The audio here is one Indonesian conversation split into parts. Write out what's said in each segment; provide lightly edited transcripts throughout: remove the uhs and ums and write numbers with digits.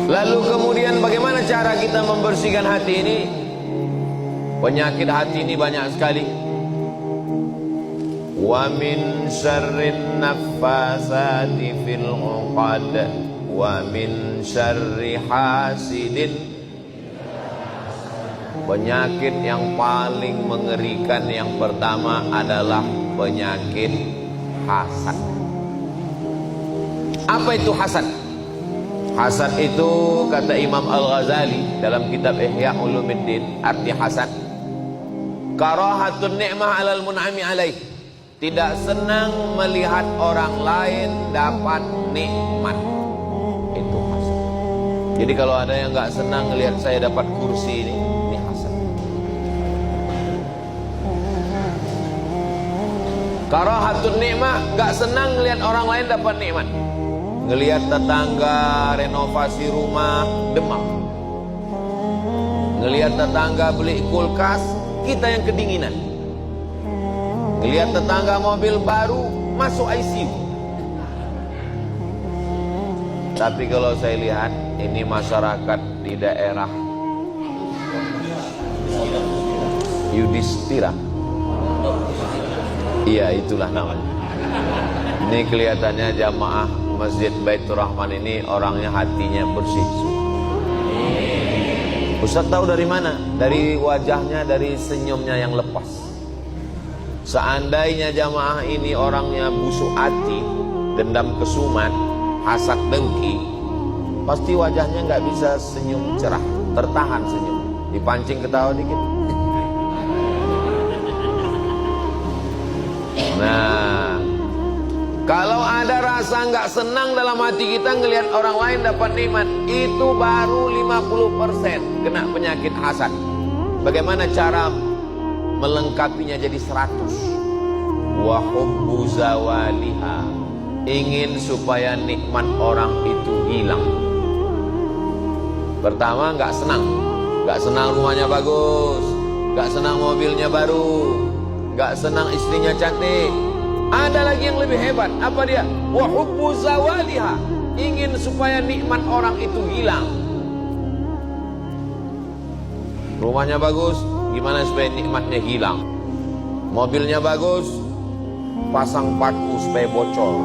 Lalu kemudian bagaimana cara kita membersihkan hati ini? Penyakit hati ini banyak sekali. Wa min syarrin naffasati fil 'uqad wa min syarri hasidin. Penyakit yang paling mengerikan yang pertama adalah penyakit hasad. Apa itu hasad? Hasad itu kata Imam Al-Ghazali dalam kitab Ihya Ulumuddin, arti hasad karahatun ni'mah 'alal mun'ami 'alaih. Tidak senang melihat orang lain dapat nikmat. Itu hasad. Jadi kalau ada yang enggak senang melihat saya dapat kursi ini hasad. Karahatun ni'mah, enggak senang melihat orang lain dapat nikmat. Ngelihat tetangga renovasi rumah, demam. Ngelihat tetangga beli kulkas, kita yang kedinginan. Ngelihat tetangga mobil baru, masuk ICU. Tapi kalau saya lihat, ini masyarakat di daerah Yudhistira. Iya, itulah namanya. Ini kelihatannya jamaah Masjid Baitur Rahman ini orangnya hatinya bersih. Ustaz tahu dari mana? Dari wajahnya, dari senyumnya yang lepas. Seandainya jamaah ini orangnya busuk hati, dendam kesumat, hasad dengki, pasti wajahnya nggak bisa senyum cerah, tertahan senyum, dipancing ketawa dikit. Nah, kalau ada rasa nggak senang dalam hati kita ngelihat orang lain dapat nikmat, itu baru 50% kena penyakit hasad. Bagaimana cara melengkapinya jadi 100? Wa hubbu zawaliha, ingin supaya nikmat orang itu hilang. Pertama, nggak senang rumahnya bagus, nggak senang mobilnya baru, nggak senang istrinya cantik. Ada lagi yang lebih hebat. Apa dia? Wa hubbu zawaliha, ingin supaya nikmat orang itu hilang. Rumahnya bagus, gimana supaya nikmatnya hilang? Mobilnya bagus, pasang paku supaya bocor.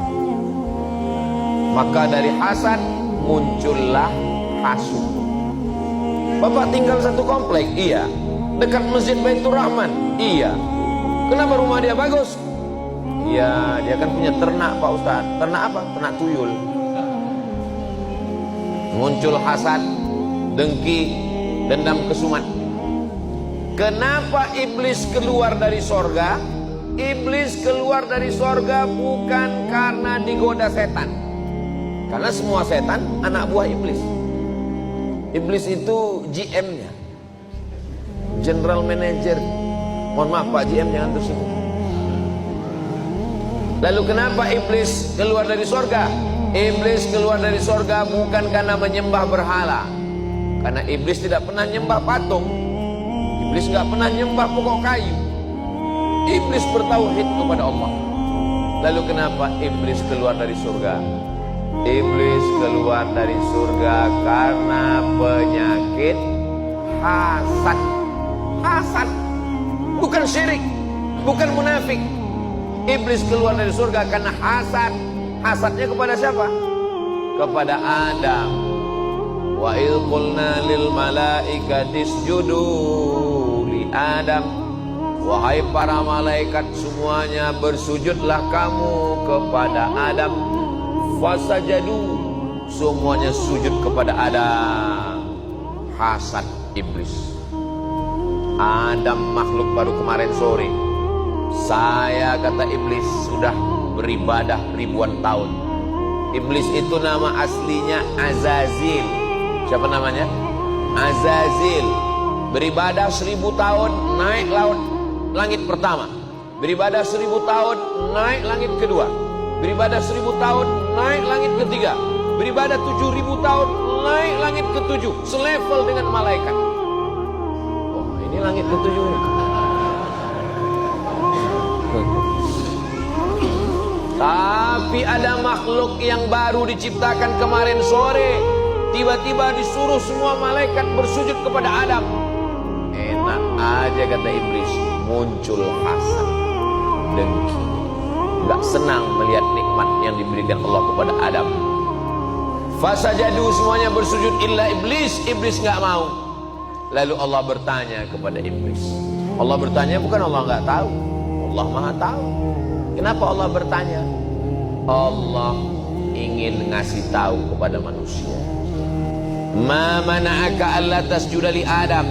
Maka dari hasad muncullah hasud. Bapak tinggal satu komplek? Iya. Dekat Masjid Baitur Rahman? Iya. Kenapa rumah dia bagus? Ya, dia kan punya ternak Pak Ustaz. Ternak apa? Ternak tuyul. Muncul hasad, dengki, dendam kesumat. Kenapa iblis keluar dari sorga? Iblis keluar dari sorga bukan karena digoda setan. Karena semua setan anak buah iblis. Iblis itu GM-nya, General Manager. Mohon maaf Pak GM, jangan tersinggung. Lalu kenapa iblis keluar dari sorga? Iblis keluar dari sorga bukan karena menyembah berhala. Karena iblis tidak pernah nyembah patung. Iblis gak pernah nyembah pokok kayu. Iblis bertauhid kepada Allah. Lalu kenapa iblis keluar dari surga? Iblis keluar dari surga karena penyakit hasad. Hasad, bukan syirik, bukan munafik. Iblis keluar dari surga karena hasad. Hasadnya kepada siapa? Kepada Adam. Wa idh qulna lil malaikati isjudu li Adam. Wahai para malaikat semuanya, bersujudlah kamu kepada Adam. Fasajadu, semuanya sujud kepada Adam. Hasad iblis. Adam makhluk baru kemarin sore. Saya, kata iblis, sudah beribadah ribuan tahun. Iblis itu nama aslinya Azazil. Siapa namanya? Azazil. Beribadah 1000 tahun, naik langit pertama. Beribadah 1000 tahun, naik langit kedua. Beribadah 1000 tahun, naik langit ketiga. Beribadah 7000 tahun, naik langit ketujuh. Selevel dengan malaikat. Oh, ini langit ketujuh ini. Tapi ada makhluk yang baru diciptakan kemarin sore. Tiba-tiba disuruh semua malaikat bersujud kepada Adam. Enak aja kata iblis, muncul hasad, dengki, gak senang melihat nikmat yang diberikan Allah kepada Adam. Fasajadu, semuanya bersujud illa iblis. Iblis gak mau. Lalu Allah bertanya kepada iblis. Allah bertanya bukan Allah gak tahu, Allah maha tahu. Kenapa Allah bertanya? Allah ingin ngasih tahu kepada manusia. Ma mana'aka alla tasjuda li Adam.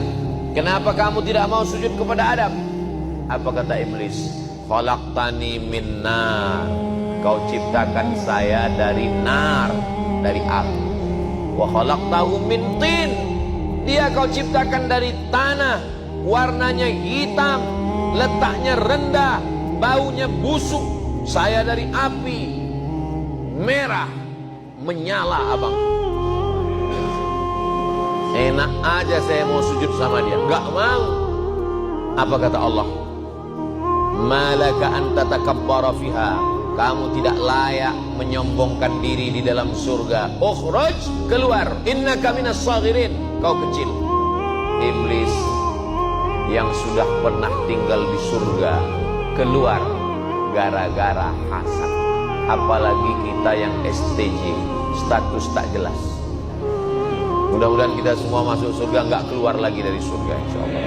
Kenapa kamu tidak mau sujud kepada Adam? Apa kata iblis? Khalaqtani min nar. Kau ciptakan saya dari nar, dari api. Wa khalaqtahu min tin. Dia kau ciptakan dari tanah, warnanya hitam, letaknya rendah, baunya busuk. Saya dari api, merah, menyala abang. Enak aja saya mau sujud sama dia, gak mau. Apa kata Allah? Malaka anta takabbara fiha. Kamu tidak layak menyombongkan diri di dalam surga. Ukhraj, keluar. Innaka minas saghirin. Kau kecil. Iblis yang sudah pernah tinggal di surga keluar gara-gara hasad. Apalagi kita yang STJ, status tak jelas. Mudah-mudahan kita semua masuk surga, nggak keluar lagi dari surga, insya Allah.